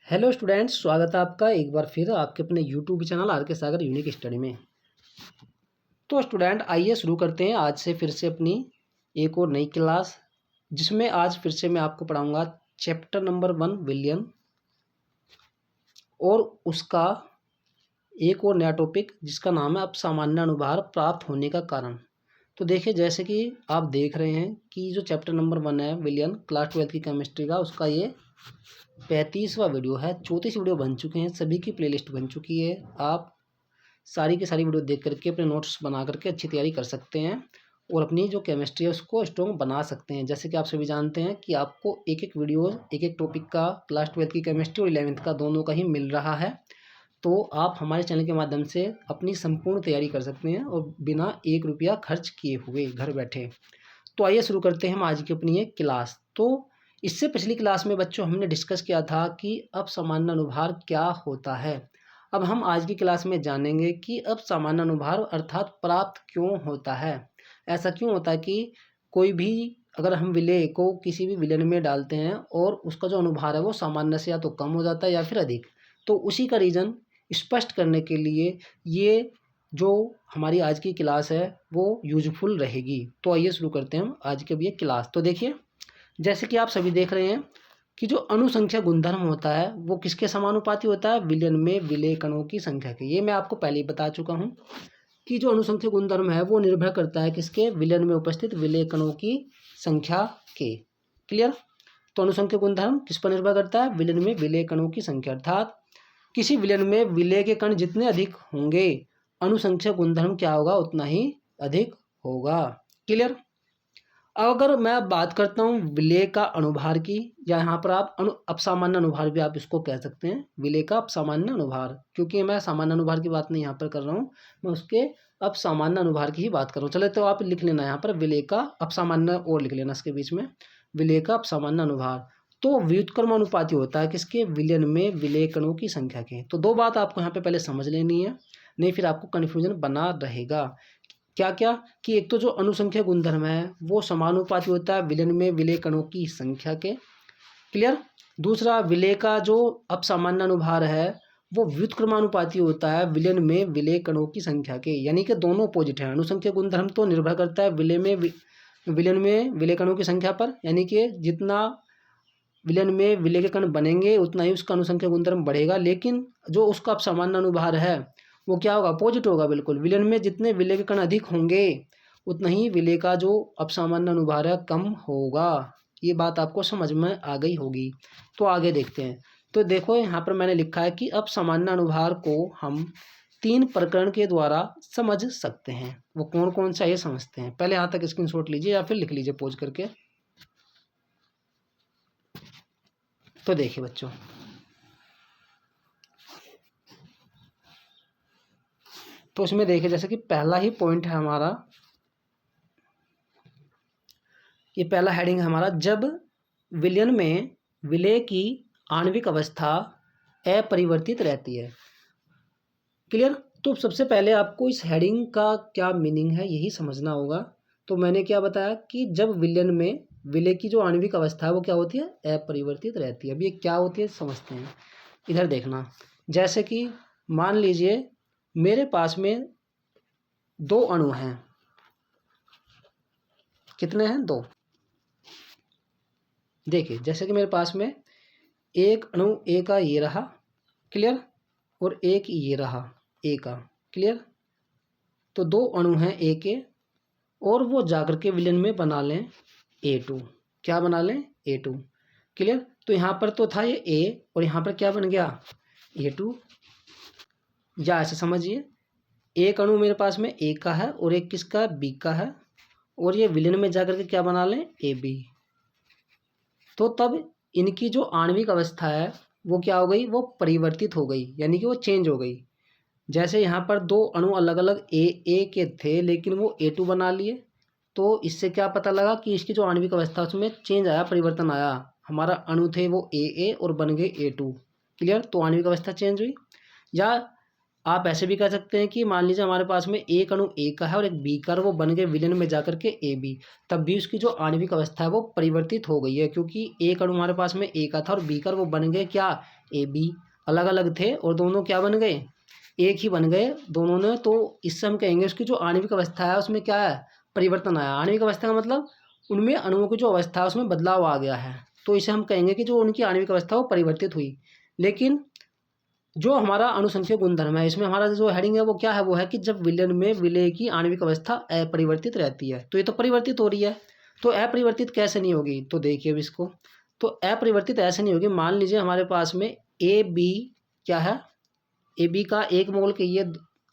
Hello students, स्वागत है आपका एक बार फिर आपके अपने यूट्यूब चैनल आर के सागर यूनिक स्टडी में। तो स्टूडेंट आइए शुरू करते हैं आज से फिर से अपनी एक और नई क्लास, जिसमें आज फिर से मैं आपको पढ़ाऊंगा चैप्टर नंबर 1 विलियन और उसका एक और नया टॉपिक जिसका नाम है अपसामान्य अनुभार प्राप्त होने का कारण। तो देखिए, जैसे कि आप देख रहे हैं कि जो चैप्टर नंबर 1 है विलियन क्लास 12 की केमिस्ट्री का, उसका ये 35वां वीडियो है। 34 वीडियो बन चुके हैं, सभी की प्लेलिस्ट बन चुकी है। आप सारी की सारी वीडियो देख करके अपने नोट्स बना करके अच्छी तैयारी कर सकते हैं और अपनी जो केमिस्ट्री है उसको स्ट्रॉन्ग बना सकते हैं। जैसे कि आप सभी जानते हैं कि आपको एक एक वीडियो एक एक टॉपिक का क्लास 12 की केमिस्ट्री और 11th का दोनों का ही मिल रहा है। तो आप हमारे चैनल के माध्यम से अपनी संपूर्ण तैयारी कर सकते हैं और बिना 1 रुपया खर्च किए हुए घर बैठे। तो आइए शुरू करते हैं हम आज की अपनी एक क्लास। तो इससे पिछली क्लास में बच्चों हमने डिस्कस किया था कि अपसामान्य अनुभार क्या होता है। अब हम आज की क्लास में जानेंगे कि अपसामान्य अनुभार अर्थात प्राप्त क्यों होता है। ऐसा क्यों होता है कि कोई भी अगर हम विलेय को किसी भी विलयन में डालते हैं और उसका जो अनुभार है वो सामान्य से या तो कम हो जाता है या फिर अधिक, तो उसी का रीज़न स्पष्ट करने के लिए ये जो हमारी आज की क्लास है वो यूजफुल रहेगी। तो आइए शुरू करते हैं हम आज की अब ये क्लास। तो देखिए, जैसे कि आप सभी देख रहे हैं कि जो अनुसंख्या गुणधर्म होता है वो किसके समानुपाती होता है? विलयन में विलेय कणों की संख्या के। ये मैं आपको पहले ही बता चुका हूँ कि जो अनुसंख्या गुणधर्म है वो निर्भर करता है किसके? विलयन में उपस्थित विलेय कणों की संख्या के। क्लियर? तो अनुसंख्या गुणधर्म किस पर निर्भर करता है? विलयन में विलेय कणों की संख्या। अर्थात किसी विलयन में विलेय के कण जितने अधिक होंगे अनुसंख्या गुणधर्म क्या होगा? उतना ही अधिक होगा। क्लियर? अब अगर मैं बात करता हूँ विलेय का अनुभार की, या यहाँ पर आप अपसामान्य अनुभार भी आप इसको कह सकते हैं, विलेय का अपसामान्य अनुभार, क्योंकि मैं सामान्य अनुभार की बात नहीं यहाँ पर कर रहा हूँ, मैं उसके अपसामान्य अनुभार की ही बात कर रहा हूँ। चले तो आप लिख लेना यहाँ पर विलेय का अपसामान्य और लिख लेना इसके बीच में, विलेय का अपसामान्य अनुभार। तो व्युत्क्रमानुपाती होता है किसके? विलयन में विलेय कणों की संख्या के। तो दो बात आपको यहाँ पे पहले समझ लेनी है, नहीं फिर आपको कन्फ्यूजन बना रहेगा। क्या क्या कि एक तो जो अनुसंख्या गुणधर्म है वो समानुपाती होता है विलयन में विलेय कणों की संख्या के। क्लियर? दूसरा, विलेय का जो अपसामान्य अनुभार है वो व्युत्क्रमानुपाती होता है विलयन में विलेय कणों की संख्या के। यानी कि दोनों अपोजिट है। अनुसंख्या गुणधर्म तो निर्भर करता है विलयन में विलेय कणों की संख्या पर, यानी कि जितना विलयन में विलेय के कण बनेंगे उतना ही उसका अनुसंख्या गुणधर्म बढ़ेगा। लेकिन जो उसका अपसामान्य अनुभार है वो क्या होगा? अपोजिट होगा बिल्कुल। विलयन में जितने विलेय के कण अधिक होंगे उतना ही विलेय का जो अपसामान्य अनुभार है कम होगा। ये बात आपको समझ में आ गई होगी। तो आगे देखते हैं। तो देखो, यहाँ पर मैंने लिखा है कि अपसामान्य अनुभार को हम 3 प्रकरण के द्वारा समझ सकते हैं। वो कौन कौन सा ये समझते हैं। पहले यहाँ तक स्क्रीनशॉट लीजिए या फिर लिख लीजिए पॉज करके। तो देखिए बच्चों, तो इसमें देखिए जैसे कि पहला ही पॉइंट है हमारा, ये पहला हेडिंग है हमारा, जब विलयन में विलेय की आणविक अवस्था अपरिवर्तित रहती है। क्लियर? तो सबसे पहले आपको इस हेडिंग का क्या मीनिंग है यही समझना होगा। तो मैंने क्या बताया कि जब विलयन में विलेय की जो आणविक अवस्था है वो क्या होती है? अपरिवर्तित रहती है। अब ये क्या होती है समझते हैं। इधर देखना, जैसे कि मान लीजिए मेरे पास में 2 अणु हैं। कितने हैं? 2। देखिए, जैसे कि मेरे पास में एक अणु ए का ये रहा, क्लियर, और एक ये रहा ए का, क्लियर। तो 2 अणु हैं ए के और वो जाकर के विलयन में बना लें A2। क्या बना लें? A2। क्लियर? तो यहाँ पर तो था ये ए और यहाँ पर क्या बन गया? A2। या ऐसे समझिए, एक अणु मेरे पास में ए का है और एक किसका? बी का है, और ये विलयन में जाकर के क्या बना लें? AB। तो तब इनकी जो आणविक अवस्था है वो क्या हो गई? वो परिवर्तित हो गई, यानी कि वो चेंज हो गई। जैसे यहाँ पर 2 अणु अलग अलग ए के थे लेकिन वो A2 बना लिए, तो इससे क्या पता लगा कि इसकी जो आणविक अवस्था उसमें चेंज आया, परिवर्तन आया। हमारा अणु थे वो ए और बन गए A2। क्लियर? तो आणविक अवस्था चेंज हुई। या आप ऐसे भी कह सकते हैं कि मान लीजिए हमारे पास में एक अणु ए का है और एक बी का, और वो बन गए विलयन में जाकर के ए बी, तब भी उसकी जो आणविक अवस्था है वो परिवर्तित हो गई है, क्योंकि एक अणु हमारे पास में ए का था और बी का, वो बन गए क्या, ए बी। अलग अलग थे और दोनों क्या बन गए, एक ही बन गए दोनों ने। तो इससे हम कहेंगे उसकी जो आणविक अवस्था है उसमें क्या है, परिवर्तन आया। आणविक अवस्था का मतलब उनमें अणुओं की जो अवस्था है उसमें बदलाव आ गया है, तो इसे हम कहेंगे कि जो उनकी आणविक अवस्था वो परिवर्तित हुई। लेकिन जो हमारा अणुसंख्यक गुणधर्म है, इसमें हमारा जो हेडिंग है वो क्या है, वो है कि जब विलयन में विलेय की आणविक अवस्था अपरिवर्तित रहती है। तो ये तो परिवर्तित हो रही है, तो अपरिवर्तित कैसे नहीं होगी, तो देखिए अब इसको। तो अपरिवर्तित ऐसे नहीं होगी। मान लीजिए हमारे पास में ए बी क्या है, ए बी का 1 मोल के, ये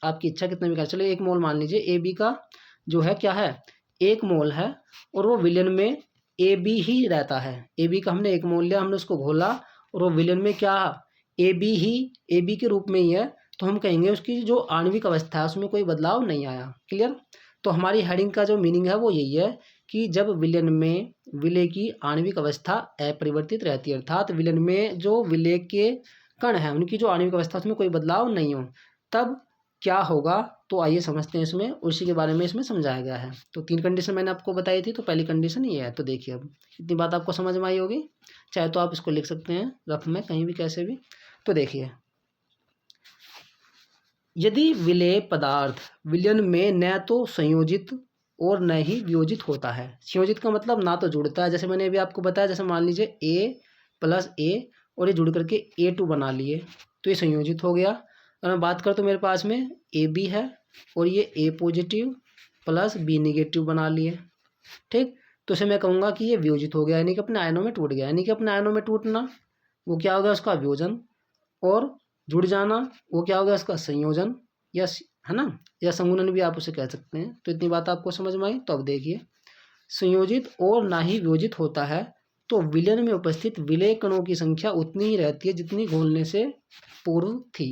आपकी इच्छा कितना भी कर, चलो 1 मोल मान लीजिए। ए बी का जो है क्या है, 1 मोल है, और वो विलयन में ए बी ही रहता है। ए बी का हमने 1 मोल लिया, हमने उसको घोला, और वो विलयन में क्या, A B he, A B के रूप में ही है। तो हम कहेंगे उसकी जो आणविक अवस्था है उसमें कोई बदलाव नहीं आया। क्लियर। तो हमारी हेडिंग का जो मीनिंग है वो यही है कि जब विलयन में विलेय की आणविक अवस्था अपरिवर्तित रहती है, अर्थात विलयन में जो विलेय के कण है उनकी जो आणविक अवस्था उसमें कोई बदलाव नहीं हो, तब क्या होगा। तो आइए समझते हैं इसमें, उसी के बारे में इसमें समझाया गया है। तो 3 कंडीशन मैंने आपको बताई थी, तो पहली कंडीशन ये है। तो देखिए अब इतनी बात आपको समझ में आई होगी, चाहे तो आप इसको लिख सकते हैं रफ में कहीं भी कैसे भी। तो देखिए, यदि विलेय पदार्थ विलयन में न तो संयोजित और न ही वियोजित होता है। संयोजित का मतलब ना तो जुड़ता है, जैसे मैंने अभी आपको बताया, जैसे मान लीजिए ए प्लस ए और ये जुड़ करके A2 बना लिए, तो ये संयोजित हो गया। अगर मैं बात करूँ तो मेरे पास में ए बी है और ये ए पॉजिटिव प्लस बी निगेटिव बना लिए, ठीक। तो इसे मैं कहूँगा कि ये वियोजित हो गया, यानी कि अपने आयनों में टूट गया। यानी कि अपने आयनों में टूटना वो क्या हो गया, उसका वियोजन, और जुड़ जाना वो क्या हो गया, उसका संयोजन, या है ना, या संगुणन भी आप उसे कह सकते हैं। तो इतनी बात आपको समझ में आई। तो अब देखिए, संयोजित और ना ही वियोजित होता है तो विलयन में उपस्थित विलेय कणों की संख्या उतनी ही रहती है जितनी घोलने से पूर्व थी।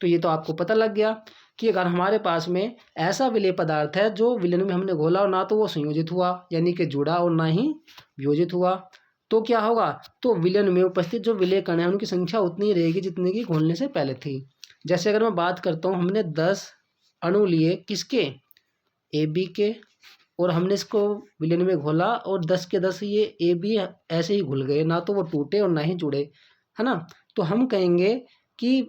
तो ये तो आपको पता लग गया कि अगर हमारे पास में ऐसा विलेय पदार्थ है जो विलयन में हमने घोला और ना तो वो संयोजित हुआ यानी कि जुड़ा और ना ही वियोजित हुआ, तो क्या होगा, तो विलयन में उपस्थित जो विलेय कण है उनकी संख्या उतनी ही रहेगी जितनी की घोलने से पहले थी। जैसे अगर मैं बात करता हूँ, हमने 10 अणु लिए किसके, ए बी के, और हमने इसको विलयन में घोला और 10 के 10 ये ए बी ऐसे ही घुल गए, ना तो वो टूटे और ना ही जुड़े, है ना। तो हम कहेंगे कि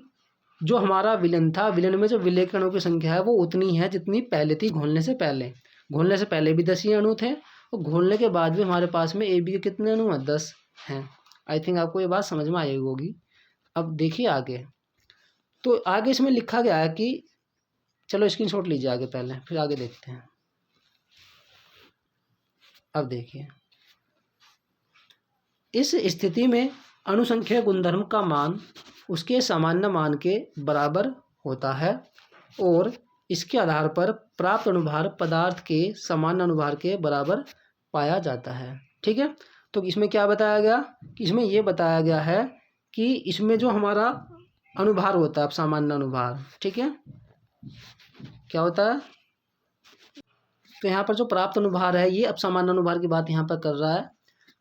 जो हमारा विलयन था, विलयन में जो विलेय कणों की संख्या है वो उतनी है जितनी पहले थी घोलने से पहले। घोलने से पहले भी 10 ही अणु थे, और घोलने के बाद भी हमारे पास में ए बी के कितने अणु हैं, 10 हैं। आई थिंक आपको ये बात समझ में आई होगी। अब देखिए आगे, तो आगे इसमें लिखा गया है कि, चलो स्क्रीनशॉट लीजिए आगे पहले, फिर आगे देखते हैं। अब देखिए, इस स्थिति में अणुसंख्यक गुणधर्म का मान उसके सामान्य मान के बराबर होता है और इसके आधार पर प्राप्त अणुभार पदार्थ के सामान्य अणुभार के बराबर पाया जाता है, ठीक है। तो इसमें क्या बताया गया, कि इसमें ये बताया गया है कि इसमें जो हमारा अणुभार होता है, अब सामान्य अणुभार, ठीक है, क्या होता है, तो यहाँ पर जो प्राप्त अनुभार है ये अब सामान्य अनुभार की बात यहाँ पर कर रहा है।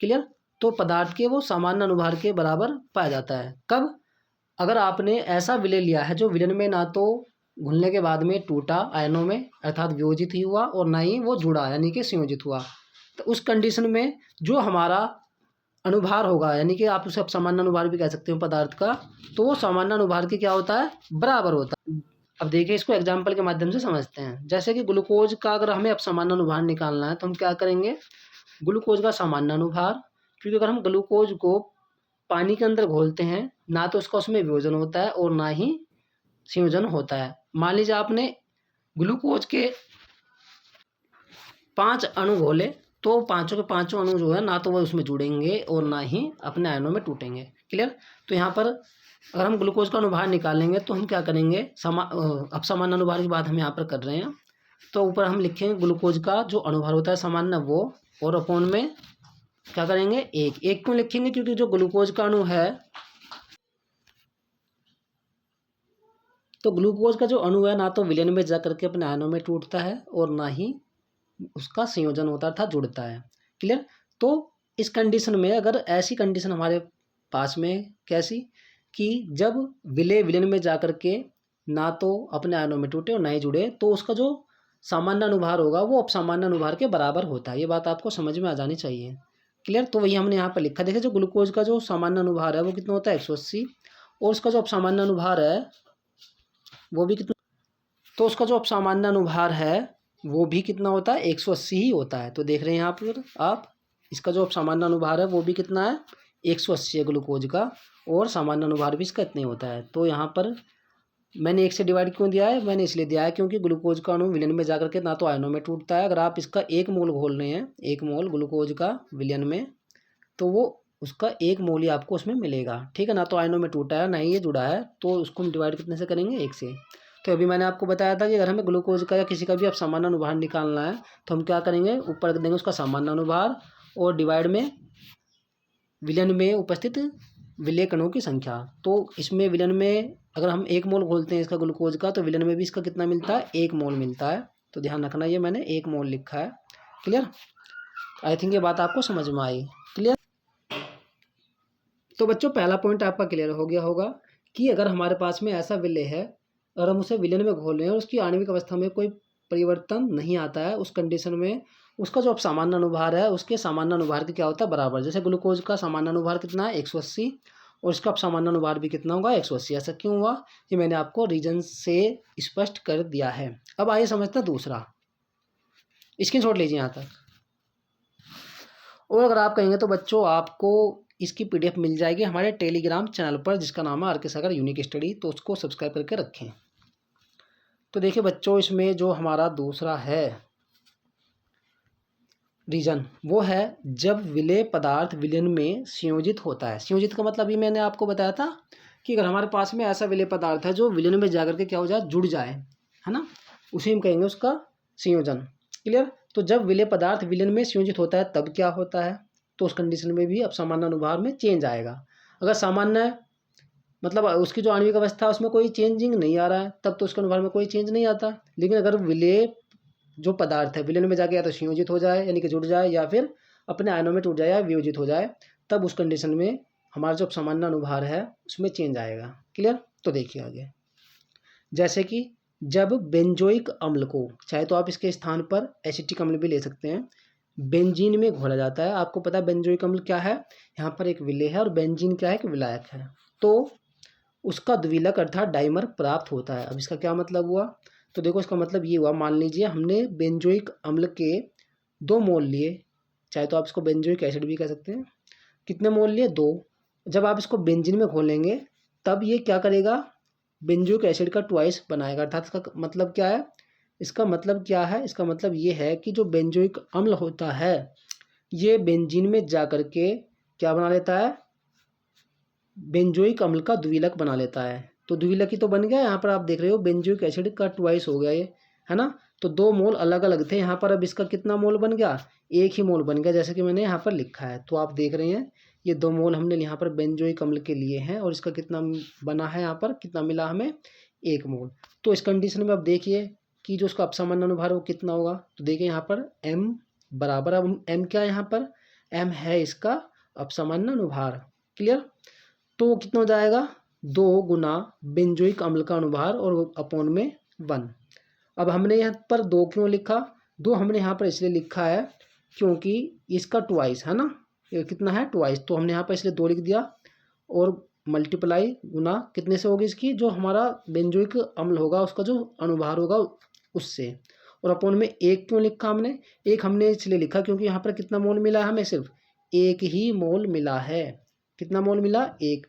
क्लियर। तो पदार्थ के वो सामान्य अनुभार के बराबर पाया जाता है कब, अगर आपने ऐसा विलय लिया है जो विलयन में ना तो घुलने के बाद में टूटा आयनों में अर्थात वियोजित ही हुआ और ना ही वो जुड़ा यानी कि संयोजित हुआ, तो उस कंडीशन में जो हमारा अनुभार होगा, यानी कि आप उसे अब सामान्य अनुभार भी कह सकते हो पदार्थ का, तो वो सामान्य अनुभार के क्या होता है, बराबर होता है। अब देखिए इसको एग्जाम्पल के माध्यम से समझते हैं। जैसे कि ग्लूकोज का अगर हमें अब सामान्य अनुभार निकालना है तो हम क्या करेंगे, ग्लूकोज का सामान्य अनुभार, क्योंकि अगर हम ग्लूकोज को पानी के अंदर घोलते हैं ना तो उसका उसमें वियोजन होता है और ना ही संयोजन होता है। मान लीजिए आपने ग्लूकोज के 5 अणु घोले, तो पांचों के पांचों अणु जो है ना तो वो उसमें जुड़ेंगे और ना ही अपने आयनों में टूटेंगे। क्लियर। तो यहाँ पर अगर हम ग्लूकोज का अनुभार निकालेंगे तो हम क्या करेंगे, अब सामान्य अनुभार की बात हम यहाँ पर कर रहे हैं, तो ऊपर हम लिखेंगे ग्लूकोज का जो अनुभार होता है सामान्य वो, और अपॉन में क्या करेंगे, एक क्यों लिखेंगे, क्योंकि जो ग्लूकोज का अणु है, तो ग्लूकोज का जो अणु है ना तो विलयन में जा करके अपने आयनों में टूटता है और ना ही उसका संयोजन होता था, जुड़ता है। क्लियर। तो इस कंडीशन में अगर ऐसी कंडीशन हमारे पास में कैसी, कि जब विलय विलयन में जा करके ना तो अपने आयनों में टूटे और ना ही जुड़े, तो उसका जो सामान्य अनुभार होगा वो अपसामान्य अनुभार के बराबर होता है। ये बात आपको समझ में आ जानी चाहिए। क्लियर। तो वही हमने यहाँ पर लिखा। देखिए जो ग्लूकोज का जो सामान्य अनुभार है वो कितना होता है 180, और उसका जो अपसामान्य अनुभार है वो भी कितना, तो उसका जो अपसामान्य अनुभार है वो भी कितना होता है 180 ही होता है। तो देख रहे हैं यहाँ पर आप, इसका जो अपसामान्य अनुभार है वो भी कितना है 180 है ग्लूकोज का, और सामान्य अनुभार भी इसका इतना ही होता है। तो यहाँ पर मैंने 1 से डिवाइड क्यों दिया है, मैंने इसलिए दिया है क्योंकि ग्लूकोज का अणु विलयन में जाकर के ना तो आयनों में टूटता है। अगर आप इसका 1 मोल घोल रहे हैं, 1 मोल ग्लूकोज का विलयन में, तो वो उसका 1 मोल ही आपको उसमें मिलेगा। ठीक है ना, तो आयनों में टूटा है ना ही ये जुड़ा है, तो उसको हम डिवाइड कितने से करेंगे 1 से। तो अभी मैंने आपको बताया था कि अगर हमें ग्लूकोज का या किसी का भी अब सामान्य अनुभार निकालना है तो हम क्या करेंगे, ऊपर रख देंगे उसका सामान्य अनुभार और डिवाइड में विलयन में उपस्थित विलेय कणों की संख्या। तो इसमें विलयन में अगर हम 1 मोल घोलते हैं इसका ग्लूकोज का, तो विलयन में भी इसका कितना मिलता है 1 मोल मिलता है। तो ध्यान रखना, ये मैंने 1 मोल लिखा है। क्लियर। आई थिंक ये बात आपको समझ में आई। क्लियर। तो बच्चों पहला पॉइंट आपका क्लियर हो गया होगा कि अगर हमारे पास में ऐसा विलेय है और हम उसे विलयन में घोल रहे हैं और उसकी आणविक अवस्था में कोई परिवर्तन नहीं आता है, उस कंडीशन में उसका जो सामान्य अनुभार है उसके सामान्य अनुभार के क्या होता है बराबर। जैसे ग्लूकोज का सामान्य अनुभार कितना है 180, और इसका सामान्य अनुभार भी कितना होगा 180। ऐसा क्यों हुआ, ये मैंने आपको रीजन से स्पष्ट कर दिया है। अब आइए समझते हैं दूसरा। स्क्रीनशॉट लीजिए यहाँ तक। और अगर आप कहेंगे तो बच्चों आपको इसकी पीडीएफ मिल जाएगी हमारे टेलीग्राम चैनल पर, जिसका नाम है आर के सागर यूनिक स्टडी, तो उसको सब्सक्राइब करके रखें। तो देखिए बच्चों, इसमें जो हमारा दूसरा है रीजन, वो है जब विलेय पदार्थ विलयन में संयोजित होता है। संयोजित का मतलब ही मैंने आपको बताया था कि अगर हमारे पास में ऐसा विलेय पदार्थ है जो विलयन में जाकर के क्या हो जाए, जुड़ जाए, है ना, उसे हम कहेंगे उसका संयोजन। क्लियर। तो जब विलेय पदार्थ विलयन में संयोजित होता है तब क्या होता है, तो उस कंडीशन में भी अब सामान्य अनुभार में चेंज आएगा। अगर सामान्य मतलब उसकी जो आणविक अवस्था है उसमें कोई चेंजिंग नहीं आ रहा है तब तो उसके अनुभार में कोई चेंज नहीं आता। लेकिन अगर विलेय जो पदार्थ है विलयन में जाके या तो संयोजित हो जाए यानी कि जुड़ जाए, या फिर अपने आयनों में टूट जाए या वियोजित हो जाए, तब उस कंडीशन में हमारा जो सामान्य अनुभार है उसमें चेंज आएगा। क्लियर। तो देखिए आगे, जैसे कि जब बेंजोइक अम्ल को, चाहे तो आप इसके स्थान पर एसिटिक अम्ल भी ले सकते हैं, बेंजीन में घोला जाता है। आपको पता है बेंजोइक अम्ल क्या है, यहाँ पर एक विलेय है और बेंजीन क्या है कि विलायक है, तो उसका द्विलक अर्थात डाइमर प्राप्त होता है। अब इसका क्या मतलब हुआ, तो देखो इसका मतलब ये हुआ, मान लीजिए हमने बेंजोइक अम्ल के 2 मोल लिए, चाहे तो आप इसको बेंजोइक एसिड भी कह सकते हैं। कितने मोल लिए 2। जब आप इसको बेंजीन में घोलेंगे तब ये क्या करेगा, बेंजोइक एसिड का ट्वाइस बनाएगा। अर्थात इसका मतलब क्या है, इसका मतलब क्या है, इसका मतलब ये है कि जो बेंजोइक अम्ल होता है ये बेंजीन में जा कर के क्या बना लेता है, बेंजोइक अम्ल का द्विलक बना लेता है। तो द्विलक ही तो बन गया, यहाँ पर आप देख रहे हो बेंजोइक एसिड का ट्वाइस हो गया ये, है ना। तो 2 मोल अलग अलग थे, यहाँ पर अब इसका कितना मोल बन गया, 1 ही मोल बन गया, जैसे कि मैंने यहाँ पर लिखा है। तो आप देख रहे हैं ये 2 मोल हमने यहाँ पर बेंजोइक अम्ल के लिए हैं और इसका कितना बना है, यहाँ पर कितना मिला हमें 1 मोल। तो इस कंडीशन में अब देखिए कि जो उसका अपसामान्य अनुभार वो कितना होगा। तो देखिए यहाँ पर m बराबर, अब m क्या है, यहाँ पर m है इसका अपसामान्य अनुभार। क्लियर। तो वो कितना हो जाएगा 2 गुना बेंजोइक अम्ल का अनुभार और अपॉन में 1। अब हमने यहाँ पर 2 क्यों लिखा, 2 हमने यहाँ पर इसलिए लिखा है क्योंकि इसका ट्वाइस है ना, ये कितना है ट्वाइस, तो हमने यहाँ पर इसलिए 2 लिख दिया और मल्टीप्लाई गुना कितने से होगी इसकी, जो हमारा बेंजोइक अम्ल होगा उसका जो अनुभार होगा उससे, और अपॉन में 1 क्यों लिखा हमने, 1 हमने इसलिए लिखा क्योंकि यहाँ पर कितना मोल मिला है हमें, सिर्फ 1 ही मोल मिला है। कितना मोल मिला 1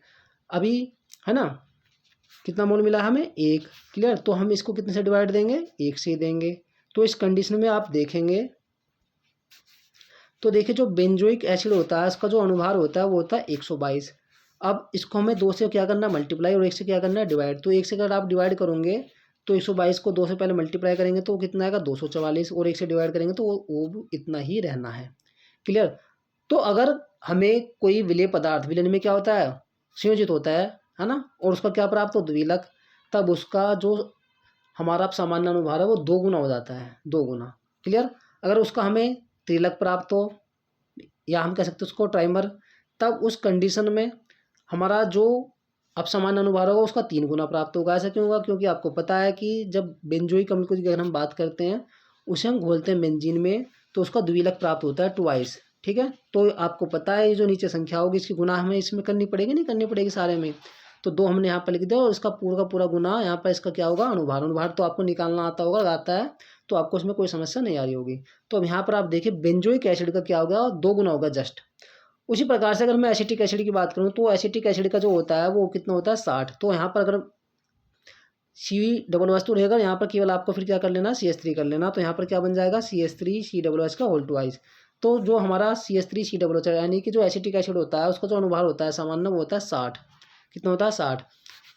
अभी, है ना, कितना मोल मिला हमें 1। क्लियर। तो हम इसको कितने से डिवाइड देंगे, 1 से देंगे। तो इस कंडीशन में आप देखेंगे तो देखिए जो बेंजोइक एसिड होता है उसका जो अनुभार होता है वो होता है 122। अब इसको हमें 2 से क्या करना है मल्टीप्लाई और 1 से क्या करना है डिवाइड। तो 1 से अगर आप डिवाइड करोगे तो 122 को 2 से पहले मल्टीप्लाई करेंगे तो वो कितना आएगा 244, और 1 से डिवाइड करेंगे तो वो इतना ही रहना है। क्लियर। तो अगर हमें कोई विलेय पदार्थ विलयन में क्या होता है संयोजित होता है ना, और उसका क्या प्राप्त हो द्विलक, तब उसका जो हमारा सामान्य अनुभार है वो 2 गुना हो जाता है, 2 गुना। क्लियर। अगर उसका हमें त्रिलक प्राप्त हो या हम कह सकते हैं उसको ट्राइमर, तब उस कंडीशन में हमारा जो अब सामान्य अनुभार होगा उसका 3 गुना प्राप्त होगा। ऐसा क्यों होगा? क्योंकि आपको पता है कि जब बेंजोइक अम्ल की अगर हम बात करते हैं उसे हम घोलते हैं बेंजीन में तो उसका द्विलक प्राप्त होता है ट्वाइस। ठीक है, तो आपको पता है ये जो नीचे संख्या होगी इसकी गुना हमें इसमें करनी पड़ेगी, नहीं करनी पड़ेगी सारे में। तो 2 हमने यहाँ पर लिख दिया और इसका पूरा का पूरा गुना यहाँ पर इसका क्या होगा? अनुभार। अनुभार तो आपको निकालना आता होगा, आता है, तो आपको इसमें कोई समस्या नहीं आ रही होगी। तो अब यहाँ पर आप देखिए बेंजोइक एसिड का क्या होगा? 2 गुना होगा जस्ट। उसी प्रकार से अगर मैं एसिटिक एसिड की बात करूँ तो एसिटिक एसिड का जो होता है वो कितना होता है? 60। तो यहाँ पर अगर सी डबल वस्तु रहेगा यहाँ पर केवल आपको फिर क्या कर लेना? CH3 कर लेना। तो यहाँ पर क्या बन जाएगा? CH3 COOH का होल ट्वाइस। तो जो हमारा CH3 COOH यानी कि जो एसिटिक एसिड होता है उसका जो अनुभार होता है सामान्य वो होता है 60। कितना होता है? 60।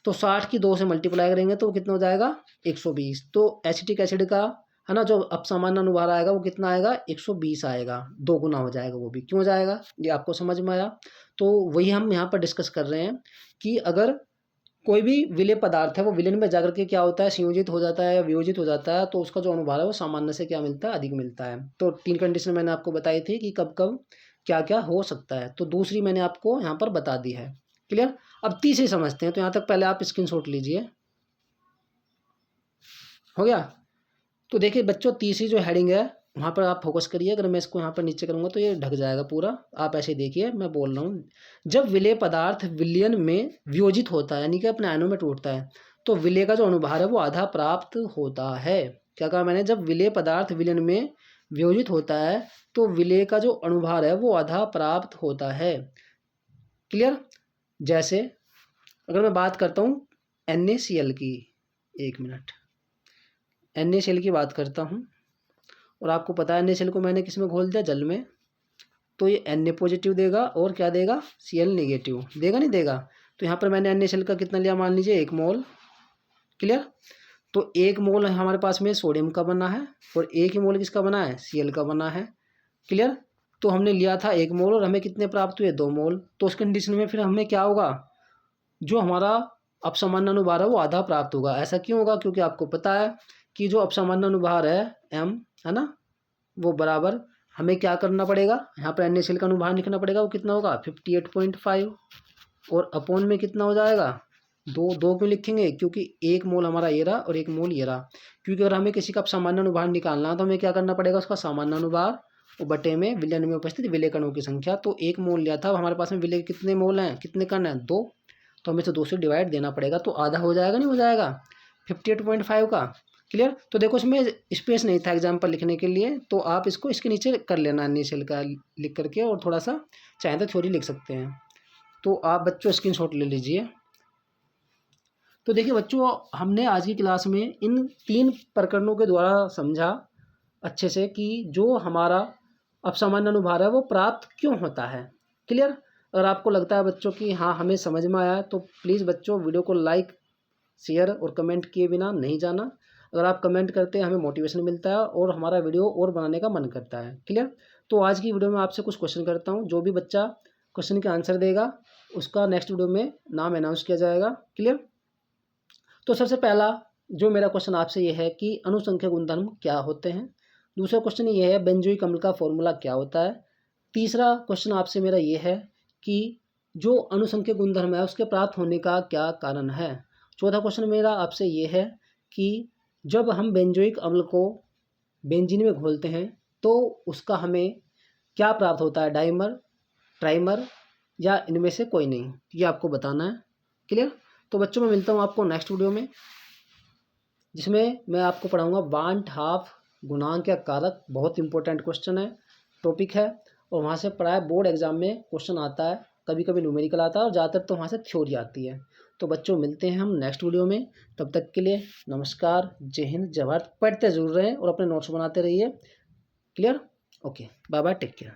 तो 60 की 2 से मल्टीप्लाई करेंगे तो कितना हो जाएगा? 120। तो एसिटिक एसिड का है ना जो अब सामान्य अनुभार आएगा वो कितना आएगा? 120 आएगा। 2 गुना हो जाएगा। वो भी क्यों जाएगा ये आपको समझ में आया? तो वही हम यहाँ पर डिस्कस कर रहे हैं कि अगर कोई भी विलेय पदार्थ है वो विलयन में जाकर के क्या होता है? संयोजित हो जाता है या वियोजित हो जाता है तो उसका जो अनुभार है वो सामान्य से क्या मिलता है? अधिक मिलता है। तो 3 कंडीशन मैंने आपको बताई थी कि कब कब क्या क्या हो सकता है, तो दूसरी मैंने आपको यहाँ पर बता दी है। क्लियर? अब तीसरी समझते हैं। तो यहाँ तक पहले आप स्क्रीनशॉट लीजिए। हो गया? तो देखिए बच्चों तीसरी जो हेडिंग है वहाँ पर आप फोकस करिए। अगर मैं इसको यहाँ पर नीचे करूँगा तो ये ढक जाएगा पूरा। आप ऐसे देखिए, मैं बोल रहा हूँ जब विलेय पदार्थ विलयन में वियोजित होता है यानी कि अपने आयनों में टूटता है तो विलेय का जो अनुभार है वो आधा प्राप्त होता है। क्या कहा मैंने? जब विलेय पदार्थ विलयन में वियोजित होता है तो विलेय का जो अनुभार है वो आधा प्राप्त होता है। क्लियर? जैसे अगर मैं बात करता हूँ NaCl की, 1 मिनट, NaCl की बात करता हूँ और आपको पता है NaCl को मैंने किस में घोल दिया? जल में। तो ये Na पॉजिटिव देगा और क्या देगा? Cl नेगेटिव देगा, नहीं देगा? तो यहाँ पर मैंने NaCl का कितना लिया? मान लीजिए 1 मोल। क्लियर? तो 1 मोल हमारे पास में सोडियम का बना है और 1 ही मोल किसका बना है? Cl का बना है। क्लियर? तो हमने लिया था 1 मोल और हमें कितने प्राप्त हुए? 2 मोल। तो उस कंडीशन में फिर हमें क्या होगा? जो हमारा अपसामान्य अनुभार है वो आधा प्राप्त होगा। ऐसा क्यों होगा? क्योंकि आपको पता है कि जो अपसामान्य अनुभार है M, है ना, वो बराबर हमें क्या करना पड़ेगा? यहाँ पर NaCl का अनुभार लिखना पड़ेगा। वो कितना होगा? 58.5 और अपॉन में कितना हो जाएगा? 2। 2 क्यों लिखेंगे? क्योंकि 1 मोल हमारा ये रहा और 1 मोल ये रहा। क्योंकि अगर हमें किसी का सामान्य अनुभार निकालना तो हमें क्या करना पड़ेगा? उसका सामान्य अनुभार और बटे में विलयन में उपस्थित विलेय कणों की संख्या। तो 1 मोल लिया था, हमारे पास में विलेय कितने मोल हैं? कितने कण हैं? 2। तो हमें से 2 से डिवाइड देना पड़ेगा। तो आधा हो जाएगा, नहीं हो जाएगा? 58.5 का। क्लियर? तो देखो इसमें स्पेस नहीं था एग्जाम्पल लिखने के लिए, तो आप इसको इसके नीचे कर लेना NaCl का लिख करके, और थोड़ा सा चाहे तो थ्योरी लिख सकते हैं। तो आप बच्चों स्क्रीनशॉट ले लीजिए। तो देखिए बच्चों हमने आज की क्लास में इन 3 प्रकरणों के द्वारा समझा अच्छे से कि जो हमारा अपसामान्य अनुभार है वो प्राप्त क्यों होता है। क्लियर? अगर आपको लगता है बच्चों कि हाँ हमें समझ में आया तो प्लीज़ बच्चों वीडियो को लाइक, शेयर और कमेंट किए बिना नहीं जाना। अगर आप कमेंट करते हैं हमें मोटिवेशन मिलता है और हमारा वीडियो और बनाने का मन करता है। क्लियर? तो आज की वीडियो में आपसे कुछ क्वेश्चन करता हूँ। जो भी बच्चा क्वेश्चन का आंसर देगा उसका नेक्स्ट वीडियो में नाम अनाउंस किया जाएगा। क्लियर? तो सबसे पहला जो मेरा क्वेश्चन आपसे ये है कि अनुसंख्यक गुणधर्म क्या होते हैं। दूसरा क्वेश्चन ये है बेंजोइक अम्ल का फॉर्मूला क्या होता है। तीसरा क्वेश्चन आपसे मेरा ये है कि जो अनुसंख्यक गुणधर्म है उसके प्राप्त होने का क्या कारण है। चौथा क्वेश्चन मेरा आपसे ये है कि जब हम बेंजोइक अम्ल को बेंजीन में घोलते हैं तो उसका हमें क्या प्राप्त होता है? डाइमर, ट्राइमर या इनमें से कोई नहीं, ये आपको बताना है। क्लियर? तो बच्चों मैं मिलता हूँ आपको नेक्स्ट वीडियो में, जिसमें मैं आपको पढ़ाऊँगा वांट हाफ गुणांक या कारक। बहुत इंपॉर्टेंट क्वेश्चन है, टॉपिक है, और वहाँ से प्राय बोर्ड एग्जाम में क्वेश्चन आता है, कभी कभी न्यूमेरिकल आता है और ज़्यादातर तो वहाँ से थ्योरी आती है। तो बच्चों मिलते हैं हम नेक्स्ट वीडियो में, तब तक के लिए नमस्कार, जय हिंद, जय भारत। पढ़ते जरूर रहें और अपने नोट्स बनाते रहिए। Clear? Okay, bye bye, take care.